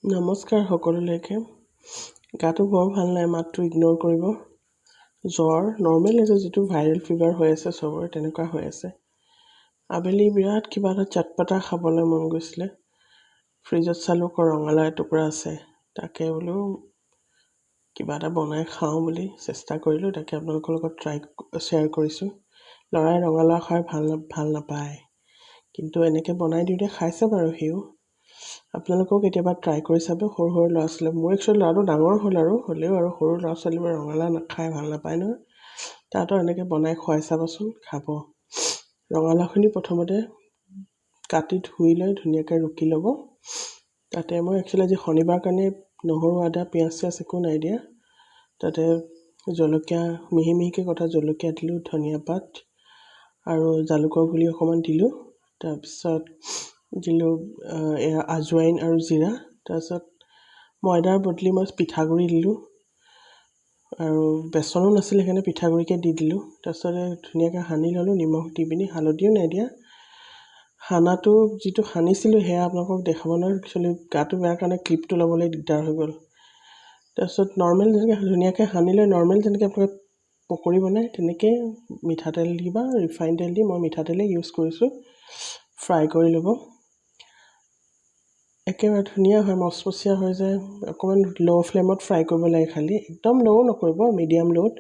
নমস্কাৰ সকলোলৈকে। গাটো বৰ ভাল নাই, মাতটো ইগন'ৰ কৰিব। জ্বৰ নৰ্মেল আছে, যিটো ভাইৰেল ফিভাৰ হৈ আছে চবৰে তেনেকুৱা হৈ আছে। আবেলি বিৰাট কিবা এটা চাটপটা খাবলৈ মন গৈছিলে। ফ্ৰিজত চালোঁ ৰঙালাও এটুকুৰা আছে, তাকে বোলো কিবা এটা বনাই খাওঁ বুলি চেষ্টা কৰিলোঁ। তাকে আপোনালোকৰ লগত শ্বেয়াৰ কৰিছোঁ। ল'ৰাই ৰঙালাও খাই ভাল নাপায়, কিন্তু এনেকৈ বনাই দিওঁতে খাইছে বাৰু সিও। আপোনালোকেও কেতিয়াবা ট্ৰাই কৰি চাব। সৰু সৰু ল'ৰা ছোৱালী, মোৰ একচুৱেলি ল'ৰাটো ডাঙৰ হ'ল হ'লেও আৰু সৰু ল'ৰা ছোৱালীবোৰে ৰঙালাও নাখায়, ভাল নাপায় নহয়। তাহাঁতৰ এনেকৈ বনাই খুৱাই চাবচোন, খাব। ৰঙালাওখিনি প্ৰথমতে কাটি ধুই লৈ ধুনীয়াকৈ ৰুকি ল'ব। তাতে মই একচুৱেলি আজি শনিবাৰ কাৰণে নহৰু আদা পিঁয়াজ চিয়াজ একো নাই দিয়া। তাতে জলকীয়া মিহি মিহিকৈ কটা জলকীয়া দিলোঁ, ধনিয়া পাত আৰু জালুকৰ গুড়ি অকণমান দিলোঁ। তাৰপিছত দিলোঁ আজৱাইন আৰু জিৰা। তাৰপিছত ময়দাৰ বদলি মই পিঠাগুড়ি দিলোঁ, আৰু বেচনো নাছিল সেইকাৰণে পিঠাগুড়িকে দি দিলোঁ। তাৰপিছতে ধুনীয়াকৈ সানি ল'লোঁ, নিমখ দি পিনি, হালধিও নাই দিয়া। সানাটো যিটো সানিছিলোঁ সেয়া আপোনালোকক দেখাব নোৱাৰোঁ, একচুৱেলি গাটো বেয়া কাৰণে ক্লিপটো ল'বলৈ দিগদাৰ হৈ গ'ল। তাৰপিছত নৰ্মেল যেনেকৈ ধুনীয়াকৈ সানি লৈ নৰ্মেল যেনেকৈ আপোনালোকে পকৰি বনায় তেনেকৈ মিঠাতেল দি বা ৰিফাইন তেল দি, মই মিঠাতেলেই ইউজ কৰিছোঁ, ফ্ৰাই কৰি ল'ব। একেবাৰে ধুনীয়া হয়, মচমচীয়া হৈ যায়। অকণমান ল' ফ্লেমত ফ্ৰাই কৰিব লাগে, খালি একদম ল'ও নকৰিব, মিডিয়াম ল'ত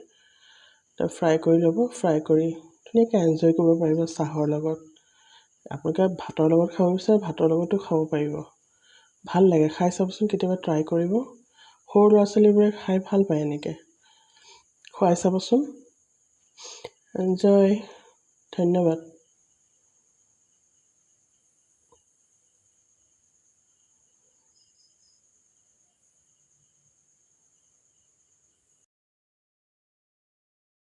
ফ্ৰাই কৰি ল'ব। ফ্ৰাই কৰি ধুনীয়াকৈ এনজয় কৰিব পাৰিব চাহৰ লগত। আপোনালোকে ভাতৰ লগত খাব বিচাৰে ভাতৰ লগতো খাব পাৰিব, ভাল লাগে। খাই চাবচোন, কেতিয়াবা ট্ৰাই কৰিব। সৰু ল'ৰা ছোৱালীবোৰে খাই ভাল পায়, এনেকৈ খুৱাই চাবচোন। এনজয়। ধন্যবাদ।